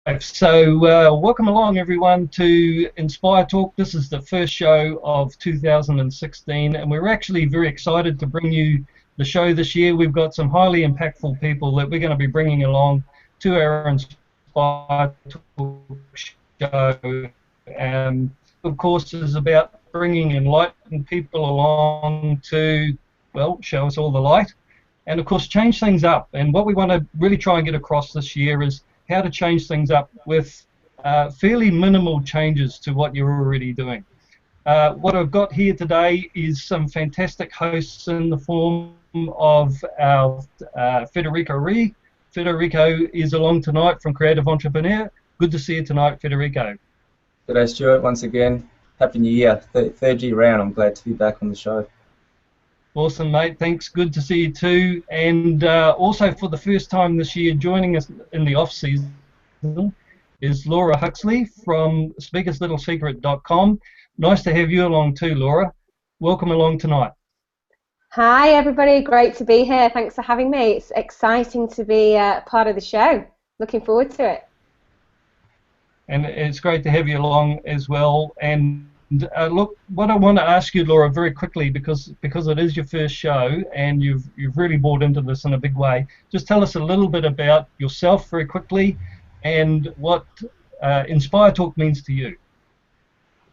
So welcome along everyone to InspireTalk. This is the first show of 2016 and we're actually very excited to bring you the show this year. We've got some highly impactful people that we're going to be bringing along to our InspireTalk show. And of course is about bringing enlightened people along to, well, show us all the light and of course change things up. And what we want to really try and get across this year is how to change things up with fairly minimal changes to what you're already doing. What I've got here today is some fantastic hosts in the form of our Federico Ree. Federico is along tonight from Creative Entrepreneur. Good to see you tonight, Federico. G'day Stuart, once again. Happy New Year. Third year round. I'm glad to be back on the show. Awesome, mate. Thanks. Good to see you too. And also for the first time this year, joining us in the off season is Laura Huxley from speakerslittlesecret.com. Nice to have you along too, Laura. Welcome along tonight. Hi, everybody. Great to be here. Thanks for having me. It's exciting to be part of the show. Looking forward to it. And it's great to have you along as well. And look, what I want to ask you, Laura, very quickly, because it is your first show and you've really bought into this in a big way. Just tell us a little bit about yourself very quickly and what InspireTalk means to you.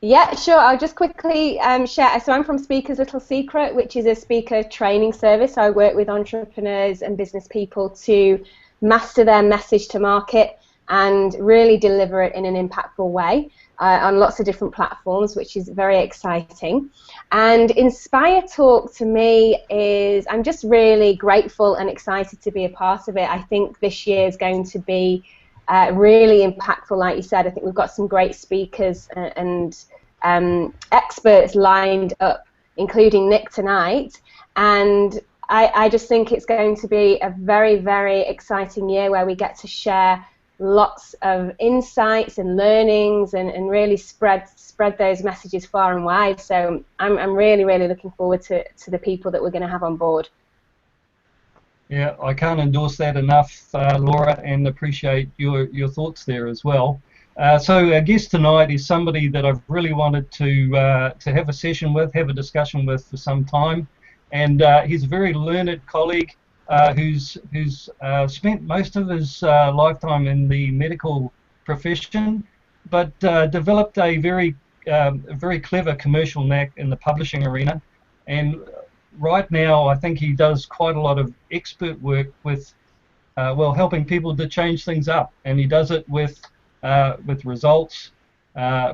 Yeah, sure. I'll just quickly share. So I'm from Speaker's Little Secret, which is a speaker training service. I work with entrepreneurs and business people to master their message to market and really deliver it in an impactful way. On lots of different platforms, which is very exciting. And InspireTalk to me is, I'm just really grateful and excited to be a part of it. I think this year is going to be really impactful, like you said. I think we've got some great speakers and experts lined up, including Nic tonight. And I just think it's going to be a very, very exciting year where we get to share lots of insights and learnings and really spread those messages far and wide. So I'm really, really looking forward to the people that we're going to have on board. Yeah, I can't endorse that enough, Laura, and appreciate your thoughts there as well. So our guest tonight is somebody that I've really wanted to have a session with, have a discussion with for some time, and he's a very learned colleague who's spent most of his lifetime in the medical profession, but developed a very clever commercial knack in the publishing arena. And right now, I think he does quite a lot of expert work with, well, helping people to change things up. And he does it with results,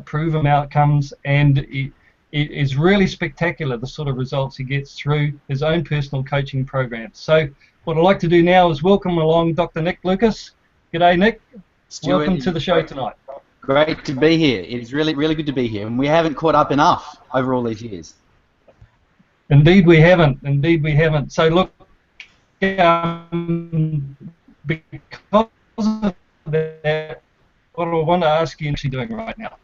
proven outcomes, and it is really spectacular, the sort of results he gets through his own personal coaching programs. So what I'd like to do now is welcome along Dr. Nic Lucas. G'day, Nic. Stuart, welcome to the show tonight. Great to be here. It is really, really good to be here, and we haven't caught up enough over all these years. Indeed we haven't. Indeed we haven't. So look, because of that, what I want to ask you actually doing right now.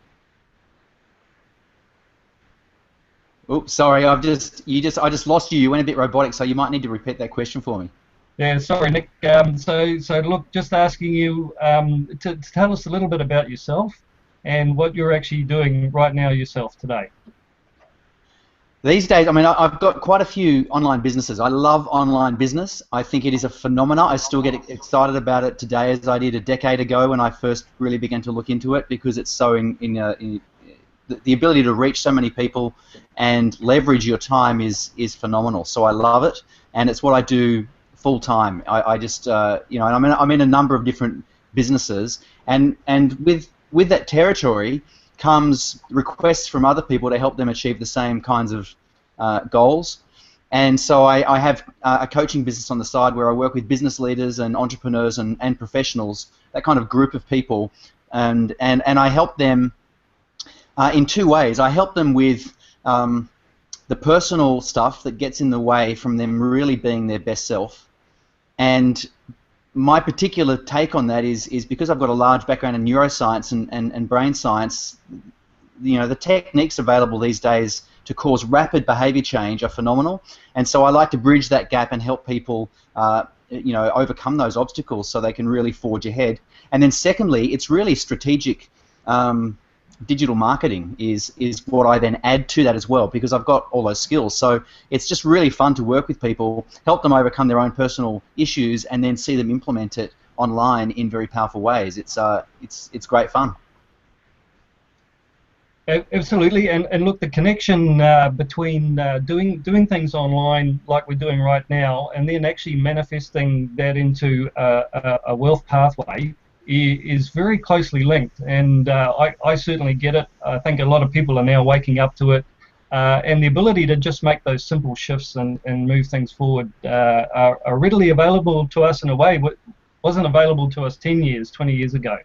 Oops, sorry, I just lost you. You went a bit robotic, so you might need to repeat that question for me. Yeah, sorry, Nic. So look, just asking you to tell us a little bit about yourself and what you're actually doing right now yourself today. These days, I mean, I've got quite a few online businesses. I love online business. I think it is a phenomenon. I still get excited about it today as I did a decade ago when I first really began to look into it, because it's so the ability to reach so many people and leverage your time is phenomenal. So I love it, and it's what I do full time. I just you know, and I'm in a number of different businesses, and with that territory comes requests from other people to help them achieve the same kinds of goals. And so I have a coaching business on the side where I work with business leaders and entrepreneurs and professionals, that kind of group of people, and I help them in two ways. I help them with the personal stuff that gets in the way from them really being their best self. And my particular take on that is because I've got a large background in neuroscience and brain science. You know, the techniques available these days to cause rapid behavior change are phenomenal, and so I like to bridge that gap and help people you know, overcome those obstacles so they can really forge ahead. And then secondly, it's really strategic. Digital marketing is what I then add to that as well, because I've got all those skills. So it's just really fun to work with people, help them overcome their own personal issues, and then see them implement it online in very powerful ways. It's great fun. Absolutely, and look, the connection between doing things online like we're doing right now, and then actually manifesting that into a wealth pathway is very closely linked, and I certainly get it. I think a lot of people are now waking up to it, and the ability to just make those simple shifts and move things forward are readily available to us in a way that wasn't available to us 10 years, 20 years ago.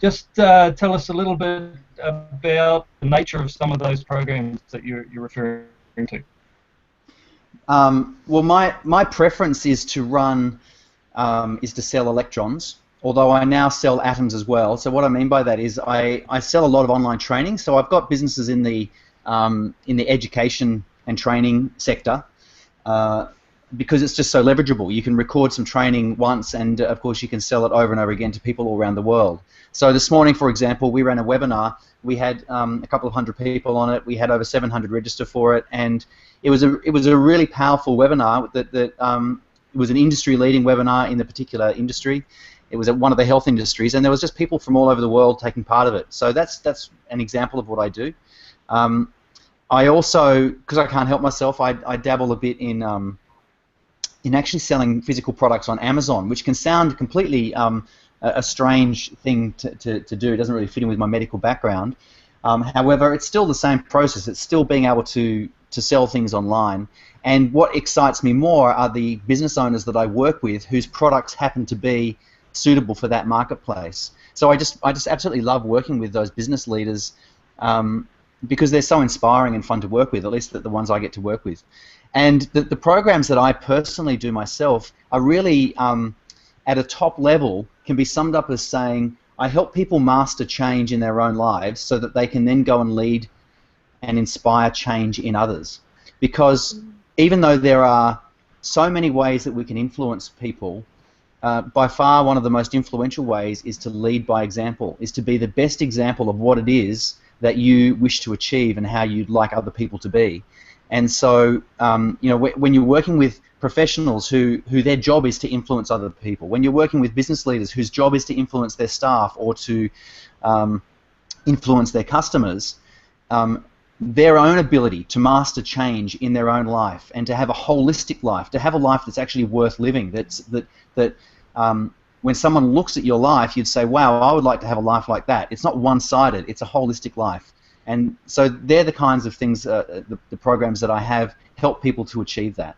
Just tell us a little bit about the nature of some of those programs that you're referring to. Well, my preference is to run, is to sell electrons, although I now sell atoms as well. So what I mean by that is I sell a lot of online training. So I've got businesses in the education and training sector, because it's just so leverageable. You can record some training once, and of course you can sell it over and over again to people all around the world. So this morning, for example, we ran a webinar. We had a couple of hundred people on it. We had over 700 register for it, and it was a really powerful webinar. It was an industry-leading webinar in the particular industry. It was at one of the health industries, and there was just people from all over the world taking part of it. So that's an example of what I do. I also, because I can't help myself, I dabble a bit in actually selling physical products on Amazon, which can sound completely a strange thing to do. It doesn't really fit in with my medical background. However, it's still the same process. It's still being able to sell things online. And what excites me more are the business owners that I work with whose products happen to be suitable for that marketplace. So I just absolutely love working with those business leaders, because they're so inspiring and fun to work with, at least the ones I get to work with. And the programs that I personally do myself are really, at a top level, can be summed up as saying, I help people master change in their own lives so that they can then go and lead and inspire change in others. Because even though there are so many ways that we can influence people, by far one of the most influential ways is to lead by example, is to be the best example of what it is that you wish to achieve and how you'd like other people to be. And so, you know, when you're working with professionals who their job is to influence other people, when you're working with business leaders whose job is to influence their staff or to influence their customers, their own ability to master change in their own life and to have a holistic life, to have a life that's actually worth living, that when someone looks at your life, you'd say, wow, I would like to have a life like that. It's not one-sided, it's a holistic life. And so they're the kinds of things, the programs that I have help people to achieve that.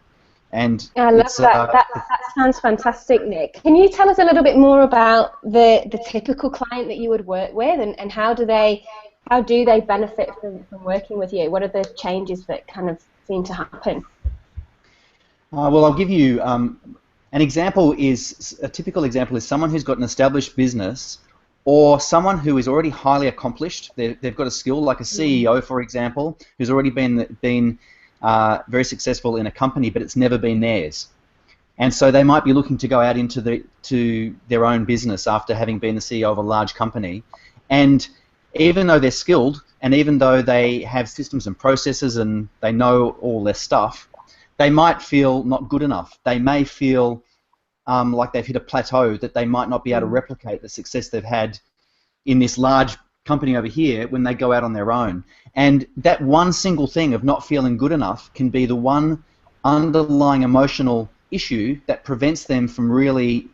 And I love that. That sounds fantastic, Nic. Can you tell us a little bit more about the typical client that you would work with, and how do they benefit from working with you? What are the changes that kind of seem to happen? Well, I'll give you an example. A typical example is someone who's got an established business, or someone who is already highly accomplished. They've got a skill, like a CEO, for example, who's already been very successful in a company, but it's never been theirs. And so they might be looking to go out into their own business after having been the CEO of a large company. And even though they're skilled, and even though they have systems and processes and they know all their stuff, they might feel not good enough. They may feel like they've hit a plateau, that they might not be able to replicate the success they've had in this large company over here when they go out on their own. And that one single thing of not feeling good enough can be the one underlying emotional issue that prevents them from really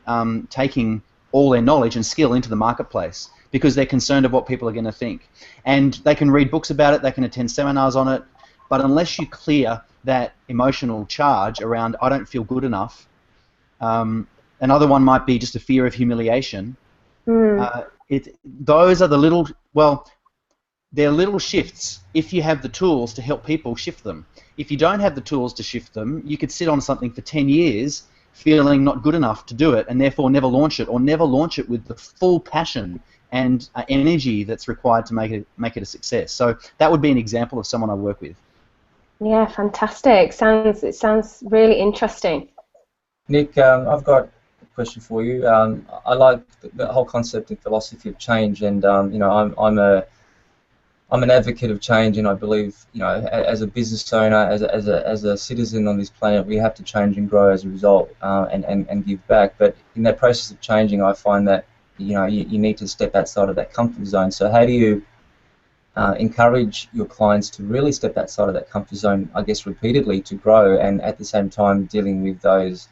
taking all their knowledge and skill into the marketplace, because they're concerned of what people are going to think. And they can read books about it, they can attend seminars on it, but unless you clear that emotional charge around, I don't feel good enough, another one might be just a fear of humiliation. Those are the little, well, they're little shifts if you have the tools to help people shift them. If you don't have the tools to shift them, you could sit on something for 10 years feeling not good enough to do it, and therefore never launch it, or never launch it with the full passion and energy that's required to make it a success. So that would be an example of someone I work with. Yeah, fantastic. It sounds really interesting. Nic, I've got question for you. I like the whole concept and philosophy of change, and you know, I'm an advocate of change, and I believe, you know, as a business owner, as a citizen on this planet, we have to change and grow as a result, and give back. But in that process of changing, I find that, you know, you need to step outside of that comfort zone. So how do you encourage your clients to really step outside of that comfort zone, I guess, repeatedly, to grow, and at the same time dealing with those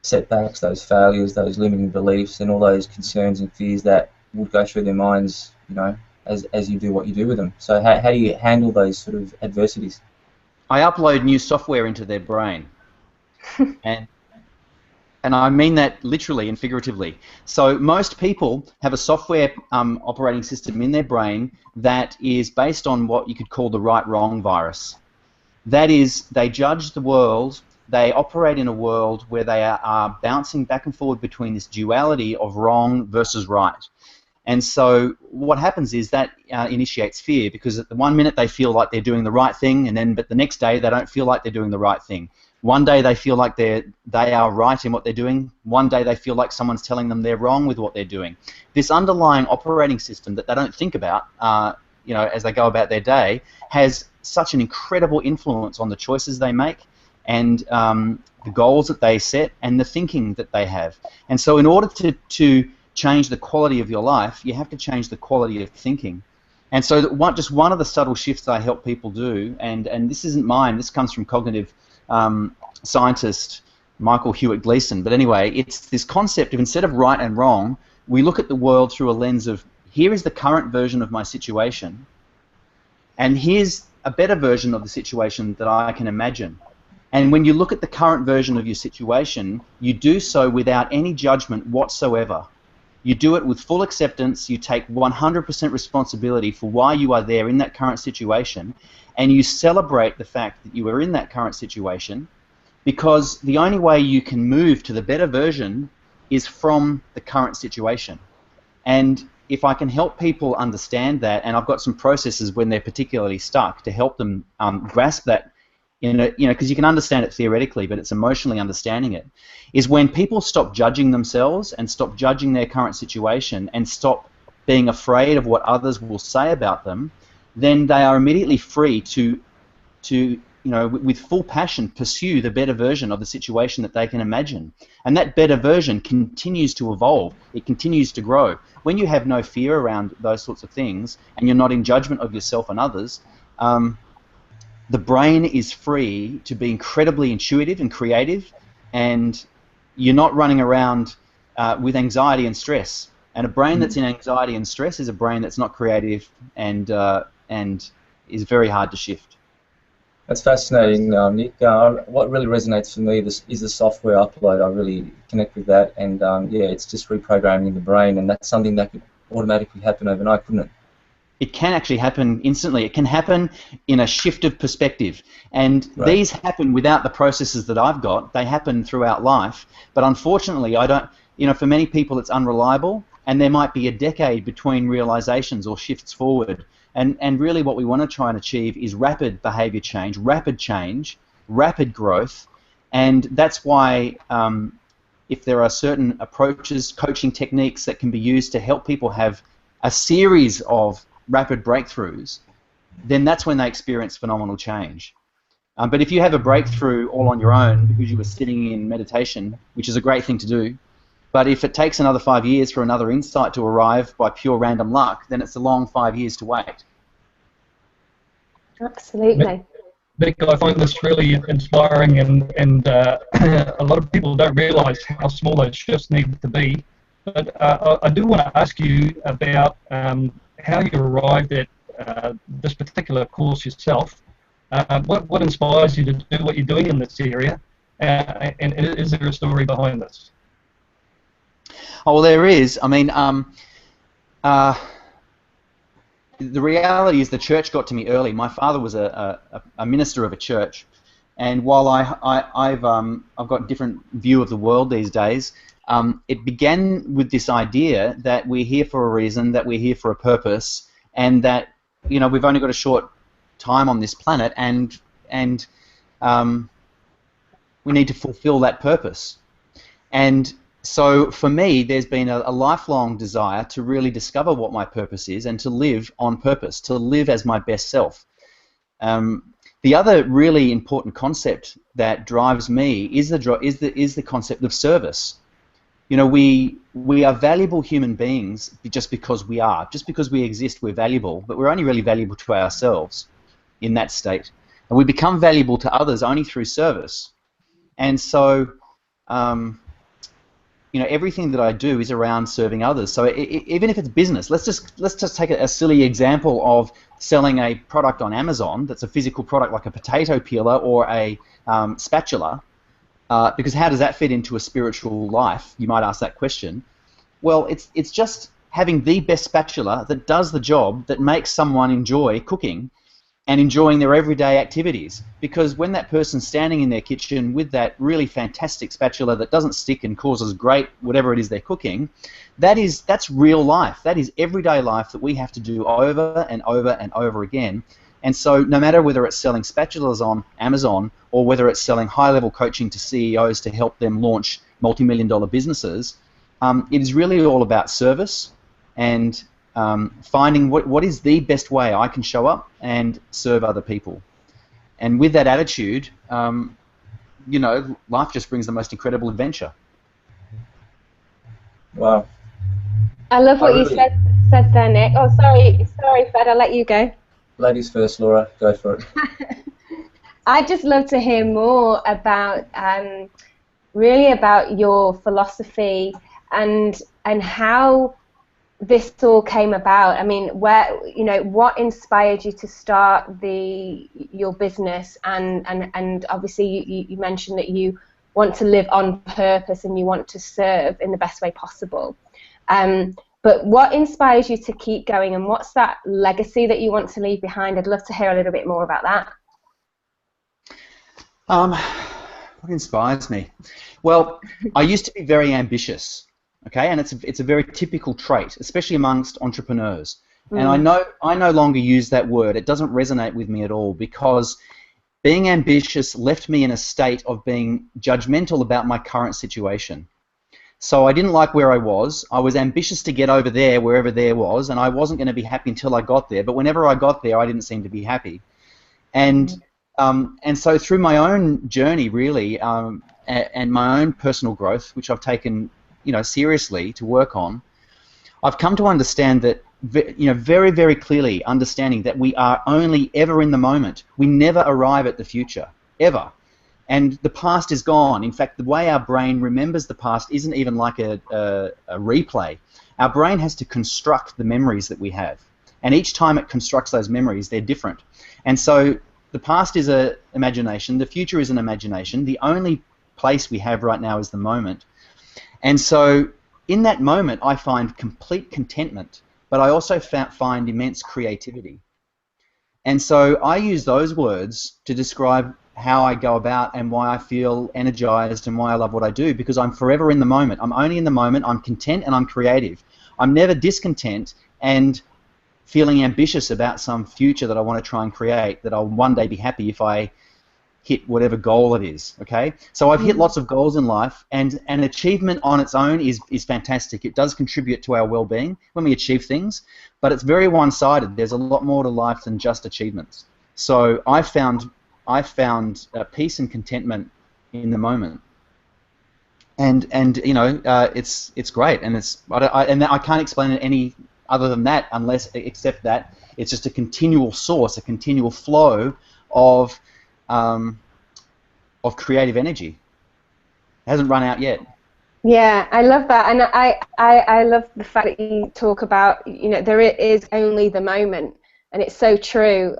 setbacks, those failures, those limiting beliefs, and all those concerns and fears that would go through their minds, you know, as you do what you do with them? So how do you handle those sort of adversities? I upload new software into their brain, and I mean that literally and figuratively. So most people have a software operating system in their brain that is based on what you could call the right-wrong virus. That is, they judge the world, they operate in a world where they are bouncing back and forward between this duality of wrong versus right. And so what happens is that initiates fear, because at the one minute they feel like they're doing the right thing, but the next day they don't feel like they're doing the right thing. One day they feel like they are right in what they're doing. One day they feel like someone's telling them they're wrong with what they're doing. This underlying operating system that they don't think about, you know, as they go about their day, has such an incredible influence on the choices they make, and the goals that they set, and the thinking that they have. And so in order to change the quality of your life, you have to change the quality of thinking. And so just one of the subtle shifts I help people do, and this isn't mine, this comes from cognitive scientist Michael Hewitt Gleason, but anyway, it's this concept of, instead of right and wrong, we look at the world through a lens of, here is the current version of my situation, and here's a better version of the situation that I can imagine. And when you look at the current version of your situation, you do so without any judgment whatsoever. You do it with full acceptance. You take 100% responsibility for why you are there in that current situation, and you celebrate the fact that you are in that current situation, because the only way you can move to the better version is from the current situation. And if I can help people understand that, and I've got some processes when they're particularly stuck to help them grasp that, because you can understand it theoretically, but it's emotionally understanding it, is when people stop judging themselves and stop judging their current situation and stop being afraid of what others will say about them, then they are immediately free to with full passion, pursue the better version of the situation that they can imagine. And that better version continues to evolve. It continues to grow. When you have no fear around those sorts of things, and you're not in judgment of yourself and others, the brain is free to be incredibly intuitive and creative, and you're not running around with anxiety and stress. And a brain that's in anxiety and stress is a brain that's not creative and is very hard to shift. That's fascinating, Nick. What really resonates for me is the software upload. I really connect with that, and yeah, it's just reprogramming the brain, and that's something that could automatically happen overnight, couldn't it? It can actually happen instantly. It can happen in a shift of perspective, and these happen without the processes that I've got. They happen throughout life, but unfortunately, I don't. For many people, it's unreliable, and there might be a decade between realizations or shifts forward. And really what we want to try and achieve is rapid behavior change, rapid growth, and that's why if there are certain approaches, coaching techniques that can be used to help people have a series of rapid breakthroughs, then that's when they experience phenomenal change. But if you have a breakthrough all on your own because you were sitting in meditation, which is a great thing to do, but if it takes another 5 years for another insight to arrive by pure random luck, then it's a long 5 years to wait. Absolutely. Nick, I find this really inspiring, and a lot of people don't realise how small those shifts need to be. But I do want to ask you about how you arrived at this particular course yourself. What inspires you to do what you're doing in this area, and is there a story behind this? Oh, well, there is. I mean, the reality is the church got to me early. My father was a minister of a church, and while I've got a different view of the world these days, it began with this idea that we're here for a reason, that we're here for a purpose, and that we've only got a short time on this planet, and we need to fulfill that purpose. And So for me, there's been a lifelong desire to really discover what my purpose is and to live on purpose, to live as my best self. The other really important concept that drives me is the concept of service. You know, we are valuable human beings just because we are. Just because we exist, we're valuable, but we're only really valuable to ourselves in that state. And we become valuable to others only through service. And so, you know, everything that I do is around serving others. So even if it's business, let's just take a silly example of selling a product on Amazon that's a physical product like a potato peeler or a spatula. Because how does that fit into a spiritual life? You might ask that question. Well, it's just having the best spatula that does the job, that makes someone enjoy cooking and enjoying their everyday activities. Because when that person's standing in their kitchen with that really fantastic spatula that doesn't stick and causes great whatever it is they're cooking, that's real life. That is everyday life that we have to do over and over and over again. And so no matter whether it's selling spatulas on Amazon or whether it's selling high-level coaching to CEOs to help them launch multi-million-dollar businesses, it is really all about service and finding what is the best way I can show up and serve other people. And with that attitude, you know, life just brings the most incredible adventure. Wow. I love what you said there, Nic. Oh, sorry, Fred, I'll let you go. Ladies first, Laura, go for it. I'd just love to hear more about, really about your philosophy and how this all came about. I mean, what inspired you to start your business, and obviously you mentioned that you want to live on purpose and you want to serve in the best way possible. But what inspires you to keep going, and what's that legacy that you want to leave behind? I'd love to hear a little bit more about that. What inspires me? Well, I used to be very ambitious, okay, and it's a very typical trait, especially amongst entrepreneurs. And I no longer use that word. It doesn't resonate with me at all, because being ambitious left me in a state of being judgmental about my current situation. So I didn't like where I was. I was ambitious to get over there, wherever there was, and I wasn't going to be happy until I got there. But whenever I got there, I didn't seem to be happy. And so through my own journey, really, and my own personal growth, which I've taken, you know, seriously to work on, I've come to understand that, you know, very, very clearly understanding that we are only ever in the moment. We never arrive at the future, ever. And the past is gone. In fact, the way our brain remembers the past isn't even like a replay. Our brain has to construct the memories that we have. And each time it constructs those memories, they're different. And so the past is an imagination. The future is an imagination. The only place we have right now is the moment. And so in that moment, I find complete contentment, but I also find immense creativity. And so I use those words to describe how I go about and why I feel energized and why I love what I do, because I'm forever in the moment. I'm only in the moment. I'm content and I'm creative. I'm never discontent and feeling ambitious about some future that I want to try and create, that I'll one day be happy if I hit whatever goal it is, okay? So I've hit lots of goals in life, and an achievement on its own is fantastic. It does contribute to our well-being when we achieve things, but it's very one-sided. There's a lot more to life than just achievements. So I found peace and contentment in the moment, and you know, it's great, and I can't explain it any other than that, except that it's just a continual source, a continual flow of creative energy. It hasn't run out yet. Yeah, I love that, and I love the fact that you talk about, you know, there is only the moment, and it's so true.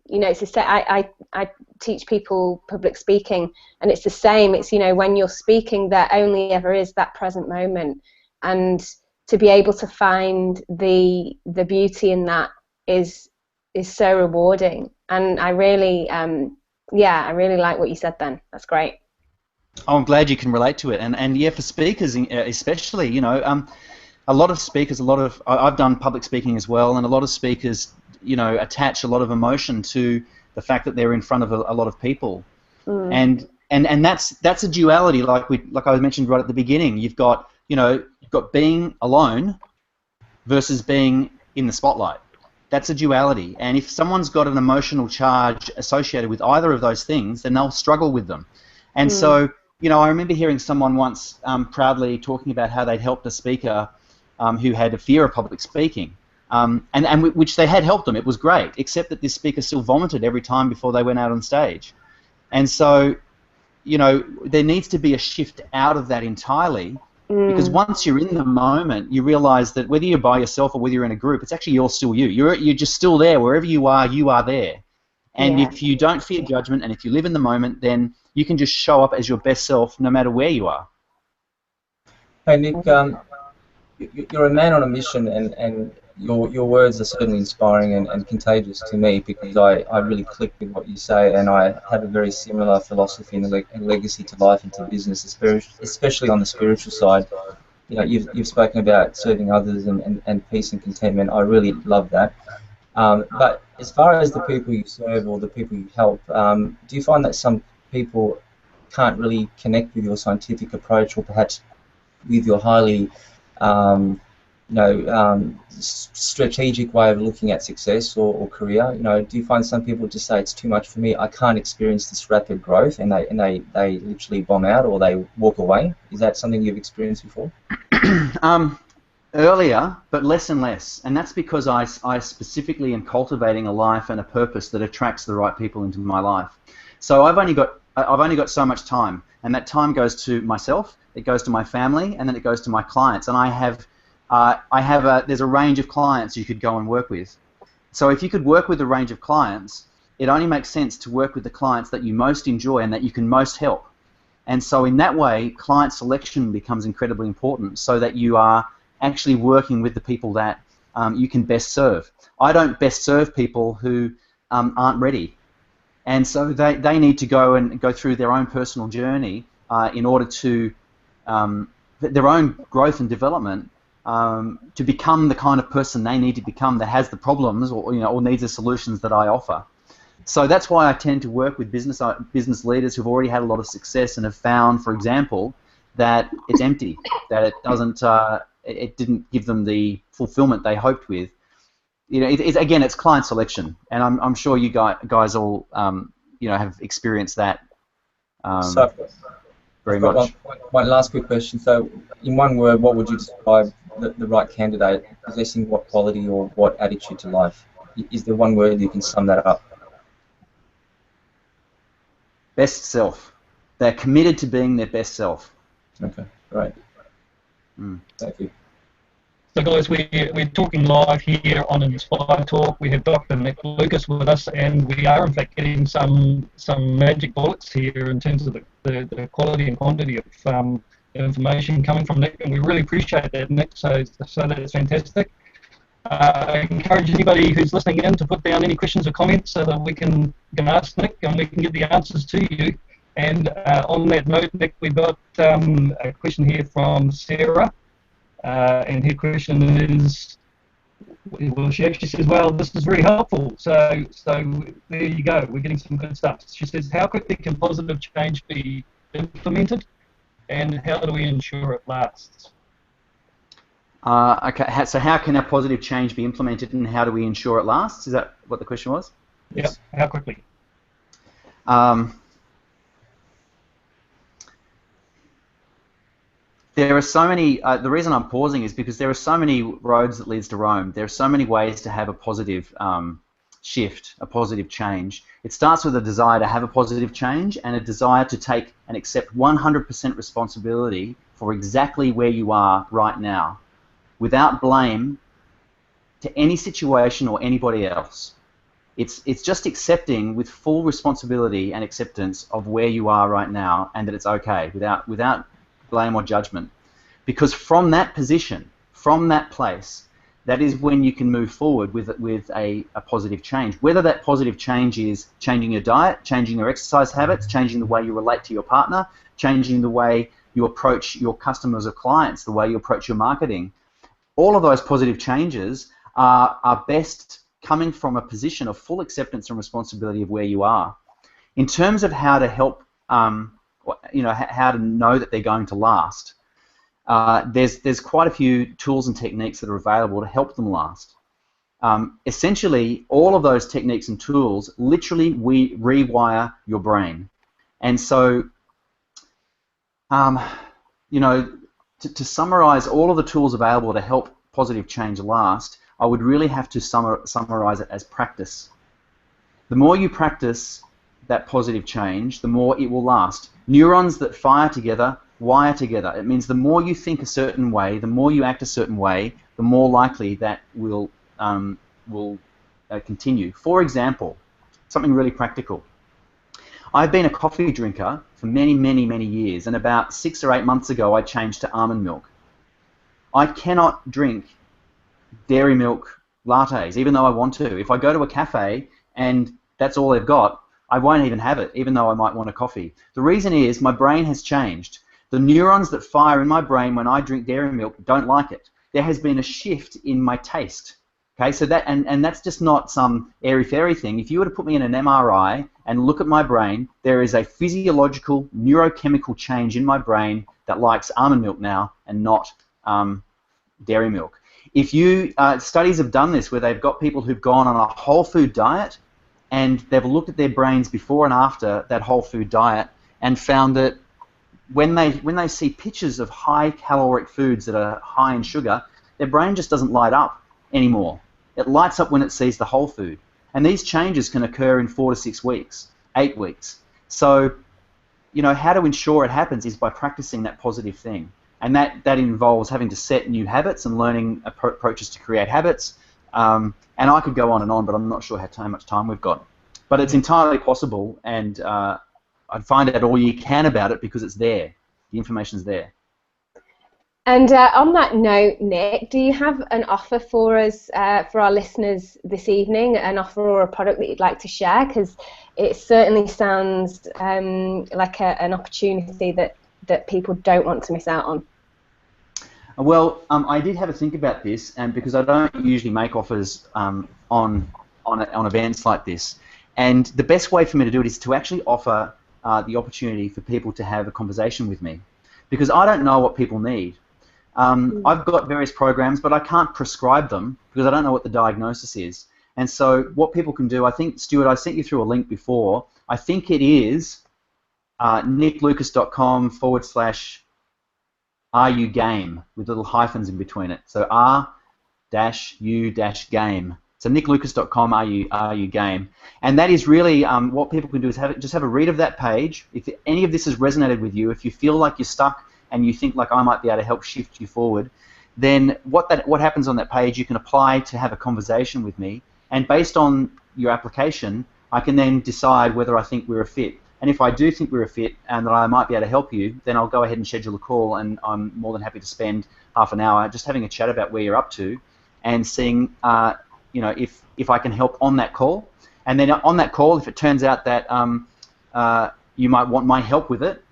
You know, it's I teach people public speaking, and it's the same. It's, you know, when you're speaking, there only ever is that present moment, and to be able to find the beauty in that is so rewarding. And I really, I really like what you said then. That's great. Oh, I'm glad you can relate to it, and yeah, for speakers especially, you know, a lot of speakers, I've done public speaking as well, and a lot of speakers, you know, attach a lot of emotion to the fact that they're in front of a lot of people, and and that's a duality, like I mentioned right at the beginning. You've got being alone versus being in the spotlight. That's a duality, and if someone's got an emotional charge associated with either of those things, then they'll struggle with them. And so, I remember hearing someone once proudly talking about how they'd helped a speaker who had a fear of public speaking, which they had helped them. It was great, except that this speaker still vomited every time before they went out on stage. And so, there needs to be a shift out of that entirely, because once you're in the moment, you realize that whether you're by yourself or whether you're in a group, it's actually you're still you. You're just still there. Wherever you are there. And if you don't fear judgment and if you live in the moment, then you can just show up as your best self no matter where you are. Hey, Nic, you're a man on a mission, and your words are certainly inspiring and contagious to me, because I really click with what you say, and I have a very similar philosophy and legacy to life and to business, especially on the spiritual side. You've spoken about serving others and peace and contentment. I really love that. But as far as the people you serve or the people you help, do you find that some people can't really connect with your scientific approach, or perhaps with your highly strategic way of looking at success or career? Do you find some people just say it's too much for me, I can't experience this rapid growth, and they literally bomb out or they walk away? Is that something you've experienced before? Earlier, but less and less, and that's because I specifically am cultivating a life and a purpose that attracts the right people into my life. So I've only got so much time, and that time goes to myself, it goes to my family, and then it goes to my clients. And there's a range of clients you could go and work with. So if you could work with a range of clients, it only makes sense to work with the clients that you most enjoy and that you can most help. And so in that way, client selection becomes incredibly important, so that you are actually working with the people that you can best serve. I don't best serve people who aren't ready. And so they need to go through their own personal journey in order to their own growth and development, to become the kind of person they need to become, that has the problems or needs the solutions that I offer. So that's why I tend to work with business leaders who've already had a lot of success and have found, for example, that it's empty, that it didn't give them the fulfillment they hoped with. Again, it's client selection, and I'm sure you guys all have experienced that very much. One last quick question. So, in one word, what would you describe the right candidate possessing what quality or what attitude to life? Is there one word you can sum that up? Best self. They're committed to being their best self. Okay, great. Thank you. So guys, we're talking live here on InspireTalk. We have Dr. Nic Lucas with us, and we are in fact getting some magic bullets here in terms of the quality and quantity of information coming from Nic, and we really appreciate that, Nic, so that's fantastic. I encourage anybody who's listening in to put down any questions or comments so that we can ask Nic and we can get the answers to you. And on that note, Nic, we've got a question here from Sarah. And her question is, well, she actually says, well, this is very helpful. So there you go. We're getting some good stuff. She says, how quickly can positive change be implemented, and how do we ensure it lasts? Okay, so how can a positive change be implemented, and how do we ensure it lasts? Is that what the question was? Yeah, how quickly? There are so many, the reason I'm pausing is because there are so many roads that leads to Rome. There are so many ways to have a positive shift, a positive change. It starts with a desire to have a positive change and a desire to take and accept 100% responsibility for exactly where you are right now, without blame to any situation or anybody else. It's just accepting with full responsibility and acceptance of where you are right now, and that it's okay, without blame or judgment. Because from that position, from that place, that is when you can move forward with a positive change. Whether that positive change is changing your diet, changing your exercise habits, changing the way you relate to your partner, changing the way you approach your customers or clients, the way you approach your marketing. All of those positive changes are best coming from a position of full acceptance and responsibility of where you are. In terms of how to help how to know that they're going to last. There's quite a few tools and techniques that are available to help them last. Essentially, all of those techniques and tools literally rewire your brain. And so, to summarize all of the tools available to help positive change last, I would really have to summarize it as practice. The more you practice that positive change, the more it will last. Neurons that fire together wire together. It means the more you think a certain way, the more you act a certain way, the more likely that will continue. For example, something really practical. I've been a coffee drinker for many, many, many years, and about 6 or 8 months ago I changed to almond milk. I cannot drink dairy milk lattes, even though I want to. If I go to a cafe and that's all they've got, I won't even have it, even though I might want a coffee. The reason is my brain has changed. The neurons that fire in my brain when I drink dairy milk don't like it. There has been a shift in my taste. Okay, so that and that's just not some airy-fairy thing. If you were to put me in an MRI and look at my brain, there is a physiological, neurochemical change in my brain that likes almond milk now and not dairy milk. If you studies have done this where they've got people who've gone on a whole food diet and they've looked at their brains before and after that whole food diet and found that when they see pictures of high caloric foods that are high in sugar, their brain just doesn't light up anymore. It lights up when it sees the whole food. And these changes can occur in 4 to 6 weeks, 8 weeks. So, how to ensure it happens is by practicing that positive thing. And that involves having to set new habits and learning approaches to create habits. And I could go on, but I'm not sure how much time we've got. But it's entirely possible, and I'd find out all you can about it because it's there. The information's there. And on that note, Nic, do you have an offer for us, for our listeners this evening, an offer or a product that you'd like to share? Because it certainly sounds like an opportunity that people don't want to miss out on. Well, I did have a think about this, and because I don't usually make offers on events like this, and the best way for me to do it is to actually offer the opportunity for people to have a conversation with me, because I don't know what people need. I've got various programs, but I can't prescribe them because I don't know what the diagnosis is. And so what people can do, I think, Stuart, I sent you through a link before. I think it is niclucas.com/RU-game with little hyphens in between it. So R-U-game. So niclucas.com RU-game. And that is really what people can do is just have a read of that page. If any of this has resonated with you, if you feel like you're stuck and you think like I might be able to help shift you forward, then what happens on that page, you can apply to have a conversation with me, and based on your application, I can then decide whether I think we're a fit. And if I do think we're a fit and that I might be able to help you, then I'll go ahead and schedule a call, and I'm more than happy to spend half an hour just having a chat about where you're up to and seeing if I can help on that call. And then on that call, if it turns out that you might want my help with it,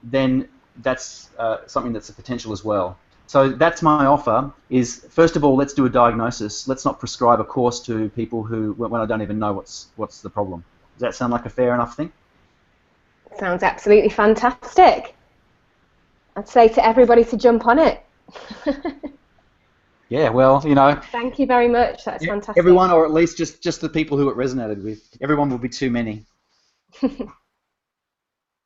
then that's something that's a potential as well. So that's my offer, is first of all, let's do a diagnosis. Let's not prescribe a course to people when I don't even know what's the problem. Does that sound like a fair enough thing? Sounds absolutely fantastic. I'd say to everybody to jump on it. Yeah, well, Thank you very much. That's fantastic. Everyone, or at least just the people who it resonated with. Everyone will be too many.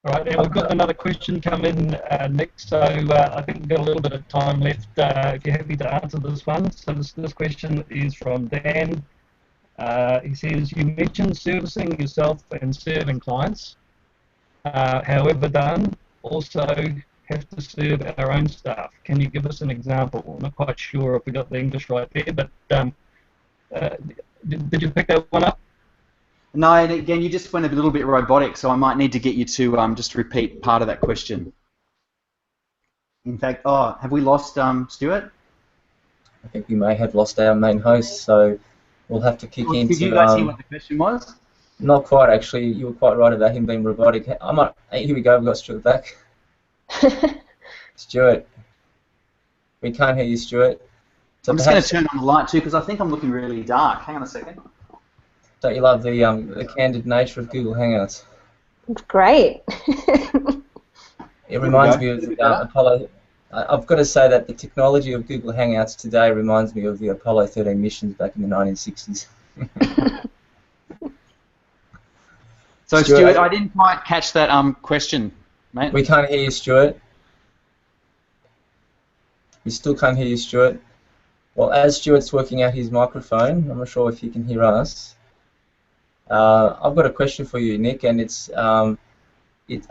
All right, now we've got another question come in, Nic, so I think we've got a little bit of time left if you're happy to answer this one. So this question is from Dan. He says, you mentioned servicing yourself and serving clients. However done, also have to serve our own staff. Can you give us an example? I'm not quite sure if we got the English right there, but did you pick that one up? No, and again, you just went a little bit robotic, so I might need to get you to just repeat part of that question. In fact, have we lost Stuart? I think we may have lost our main host, so we'll have to kick into... Did you guys hear what the question was? Not quite, actually. You were quite right about him being robotic. Here we go, we've got Stuart back. Stuart. We can't hear you, Stuart. So I'm just going to turn on the light too, because I think I'm looking really dark. Hang on a second. Don't you love the candid nature of Google Hangouts? Great. It reminds me of Apollo. I've got to say that the technology of Google Hangouts today reminds me of the Apollo 13 missions back in the 1960s. So, Stuart, I didn't quite catch that question, mate. We can't hear you, Stuart. We still can't hear you, Stuart. Well, as Stuart's working out his microphone, I'm not sure if you can hear us. I've got a question for you, Nic, and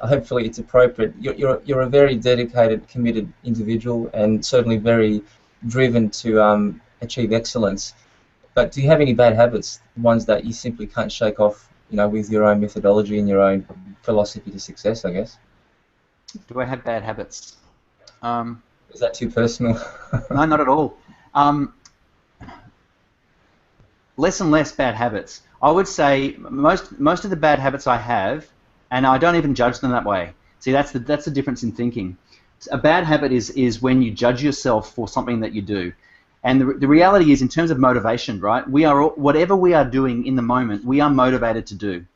hopefully it's appropriate. You're a very dedicated, committed individual, and certainly very driven to achieve excellence. But do you have any bad habits, ones that you simply can't shake off, with your own methodology and your own philosophy to success, I guess? Do I have bad habits? Is that too personal? No, not at all. Less and less bad habits. I would say most of the bad habits I have, and I don't even judge them that way. See, that's the difference in thinking. A bad habit is when you judge yourself for something that you do. And the reality is, in terms of motivation, right? Whatever we are doing in the moment, we are motivated to do.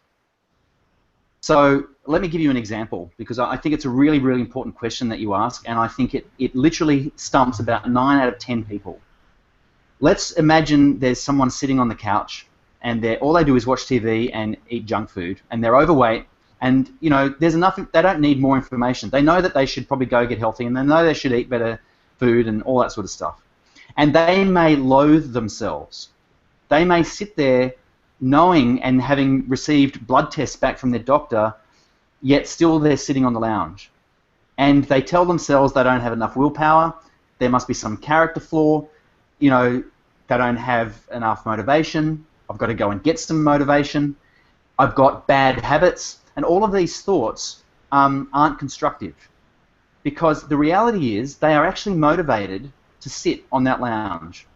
So let me give you an example, because I think it's a really, really important question that you ask, and I think it literally stumps about 9 out of 10 people. Let's imagine there's someone sitting on the couch, and all they do is watch TV and eat junk food, and they're overweight, and there's enough. They don't need more information. They know that they should probably go get healthy, and they know they should eat better food and all that sort of stuff. And they may loathe themselves. They may sit there knowing and having received blood tests back from their doctor, yet still they're sitting on the lounge. And they tell themselves they don't have enough willpower, there must be some character flaw, they don't have enough motivation, I've got to go and get some motivation, I've got bad habits, and all of these thoughts aren't constructive. Because the reality is they are actually motivated to sit on that lounge.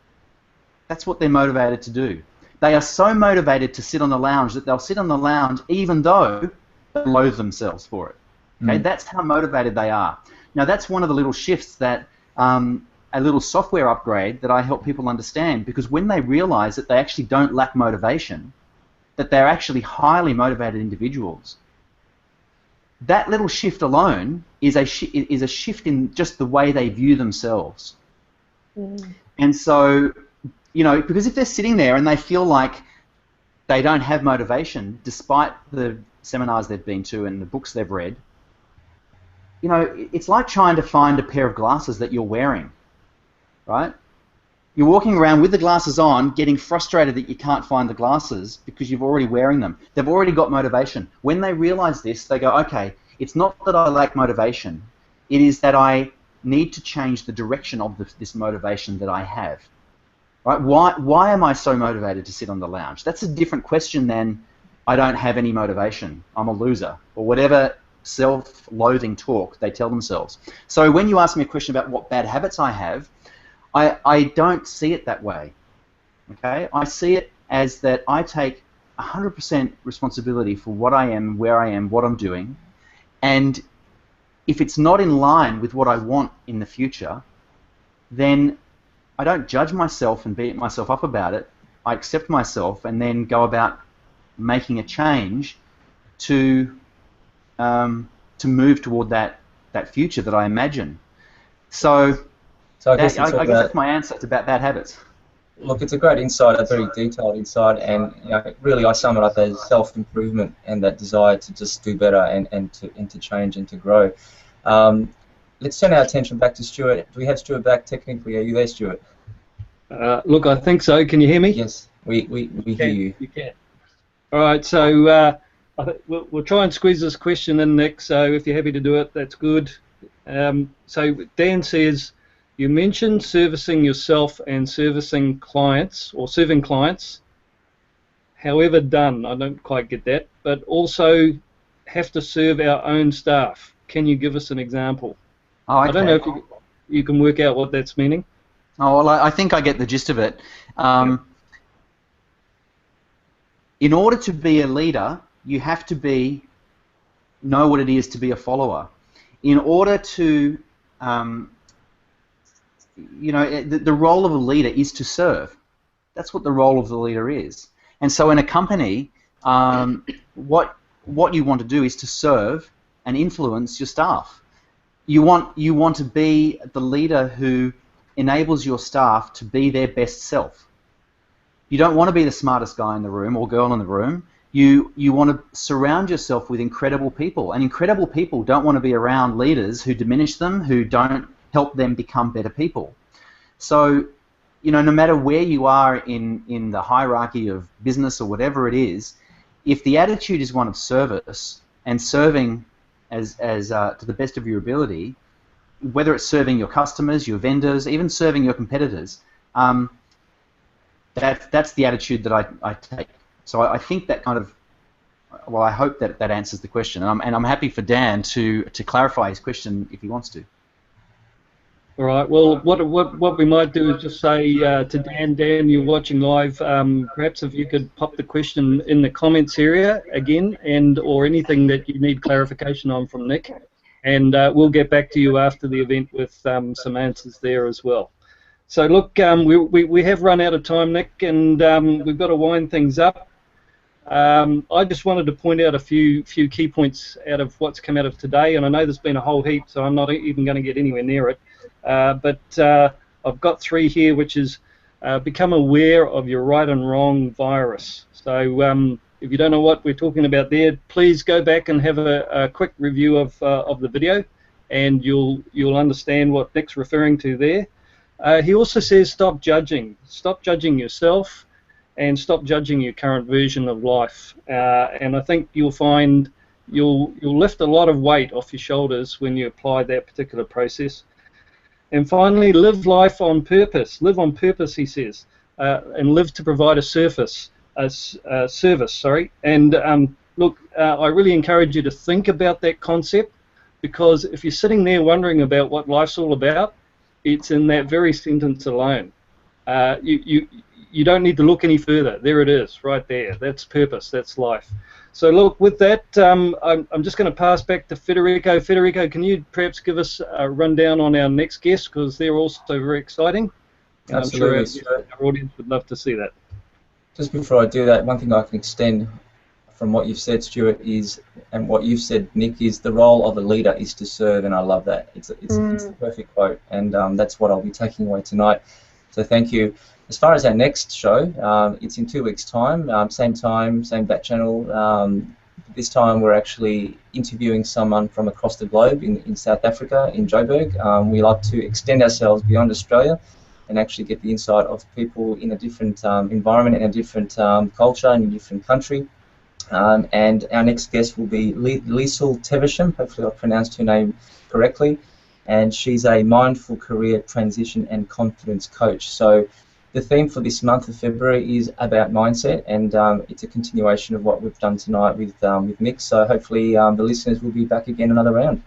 That's what they're motivated to do. They are so motivated to sit on the lounge that they'll sit on the lounge even though they loathe themselves for it. Okay, that's how motivated they are. Now that's one of the little shifts that a little software upgrade that I help people understand, because when they realize that they actually don't lack motivation, that they're actually highly motivated individuals, that little shift alone is a shift in just the way they view themselves. And so, because if they're sitting there and they feel like they don't have motivation, despite the seminars they've been to and the books they've read, it's like trying to find a pair of glasses that you're wearing, right? You're walking around with the glasses on, getting frustrated that you can't find the glasses because you're already wearing them. They've already got motivation. When they realize this, they go, okay, it's not that I lack motivation, it is that I need to change the direction of this motivation that I have. Right? Why am I so motivated to sit on the lounge? That's a different question than I don't have any motivation, I'm a loser, or whatever self-loathing talk they tell themselves. So when you ask me a question about what bad habits I have, I don't see it that way. Okay? I see it as that I take 100% responsibility for what I am, where I am, what I'm doing, and if it's not in line with what I want in the future, then I don't judge myself and beat myself up about it. I accept myself and then go about making a change to move toward that future that I imagine. So I guess that's my answer. It's about bad habits. Look, it's a great insight, a very detailed insight, and really I sum it up as self-improvement and that desire to just do better and to change and to grow. Let's turn our attention back to Stuart. Do we have Stuart back technically? Are you there, Stuart? Look, I think so. Can you hear me? Yes, we hear you. You can. All right, so we'll try and squeeze this question in, Nic, so if you're happy to do it, that's good. So Dan says, you mentioned servicing yourself and servicing clients, or serving clients, however done, I don't quite get that, but also have to serve our own staff. Can you give us an example? Oh, okay. I don't know if you can work out what that's meaning. Oh, well, I think I get the gist of it. In order to be a leader, you have to know what it is to be a follower. In order to, the role of a leader is to serve. That's what the role of the leader is. And so in a company, what what you want to do is to serve and influence your staff. You want to be the leader who enables your staff to be their best self. You don't want to be the smartest guy in the room or girl in the room. You want to surround yourself with incredible people, and incredible people don't want to be around leaders who diminish them, who don't help them become better people. So, no matter where you are in the hierarchy of business or whatever it is, if the attitude is one of service and serving as to the best of your ability, whether it's serving your customers, your vendors, even serving your competitors, that's the attitude that I take. So I think that kind of, well, I hope that answers the question, and I'm happy for Dan to clarify his question if he wants to. All right. Well, what we might do is just say to Dan, you're watching live. Perhaps if you could pop the question in the comments area again, or anything that you need clarification on from Nic, and we'll get back to you after the event with some answers there as well. So look, we have run out of time, Nic, and we've got to wind things up. I just wanted to point out a few key points out of what's come out of today, and I know there's been a whole heap, so I'm not even going to get anywhere near it. But I've got 3 here, which is become aware of your right and wrong virus. So if you don't know what we're talking about there, please go back and have a quick review of the video, and you'll understand what Nic's referring to there. He also says stop judging yourself, and stop judging your current version of life. And I think you'll find you'll lift a lot of weight off your shoulders when you apply that particular process. And finally, live life on purpose. Live on purpose, he says, and live to provide a service. And look, I really encourage you to think about that concept, because if you're sitting there wondering about what life's all about, it's in that very sentence alone. You don't need to look any further. There it is, right there. That's purpose. That's life. So look, with that, I'm just going to pass back to Federico. Federico, can you perhaps give us a rundown on our next guest, because they're also very exciting. Absolutely. I'm sure our audience would love to see that. Just before I do that, one thing I can extend from what you've said, Stuart, is, and what you've said, Nic, is the role of a leader is to serve, and I love that. It's the perfect quote, and that's what I'll be taking away tonight. So thank you. As far as our next show, it's in 2 weeks' time, same bat channel. This time we're actually interviewing someone from across the globe in South Africa, in Joburg. We like to extend ourselves beyond Australia and actually get the insight of people in a different environment, in a different culture, in a different country. And our next guest will be Liesl Tevisham. Hopefully I've pronounced her name correctly. And she's a mindful career transition and confidence coach. So the theme for this month of February is about mindset, and it's a continuation of what we've done tonight with Nic. So hopefully the listeners will be back again another round.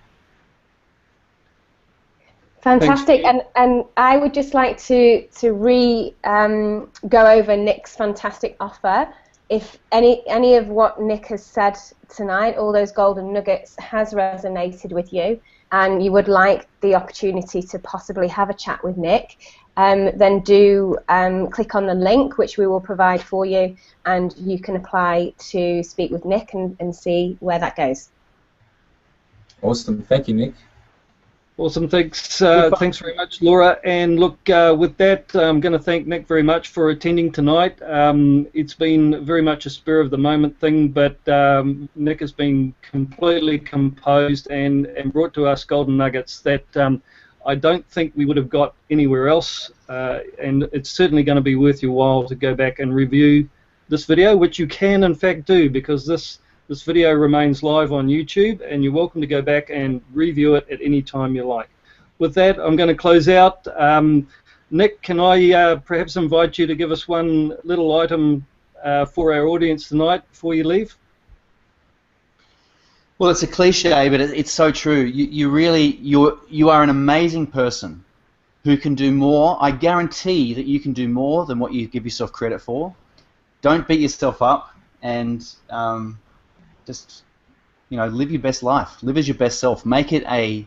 Fantastic, and I would just like to go over Nic's fantastic offer. If any of what Nic has said tonight, all those golden nuggets, has resonated with you, and you would like the opportunity to possibly have a chat with Nic, then do click on the link which we will provide for you, and you can apply to speak with Nic and see where that goes. Awesome, thank you, Nic. Awesome, thanks very much, Laura. And look, with that, I'm going to thank Nic very much for attending tonight. It's been very much a spur of the moment thing, but Nic has been completely composed and brought to us golden nuggets that I don't think we would have got anywhere else, and it's certainly going to be worth your while to go back and review this video, which you can in fact do, because this video remains live on YouTube, and you're welcome to go back and review it at any time you like. With that, I'm going to close out. Nic, can I perhaps invite you to give us one little item for our audience tonight before you leave? Well, it's a cliche, but it's so true. You are an amazing person who can do more. I guarantee that you can do more than what you give yourself credit for. Don't beat yourself up, and just, live your best life. Live as your best self. Make it a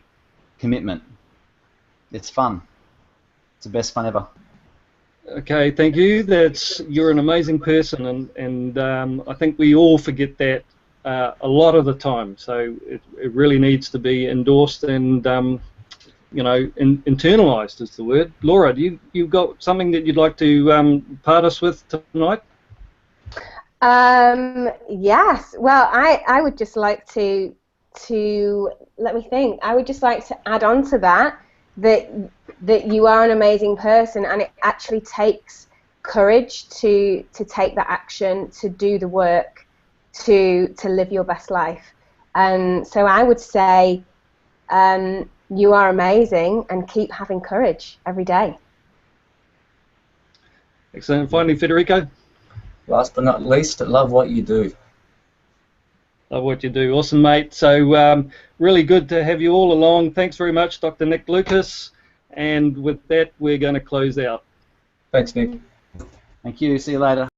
commitment. It's fun. It's the best fun ever. Okay, thank you. You're an amazing person, and I think we all forget that a lot of the time. So it really needs to be endorsed and internalized is the word. Laura, you've got something that you'd like to part us with tonight? Yes. Well, I would just like to let me think. I would just like to add on to that you are an amazing person, and it actually takes courage to take that action, to do the work, to live your best life. So I would say you are amazing, and keep having courage every day. Excellent. Finally, Federico. Last but not least, love what you do. Love what you do. Awesome, mate. So really good to have you all along. Thanks very much, Dr. Nic Lucas. And with that, we're going to close out. Thanks, Nick. Thank you. See you later.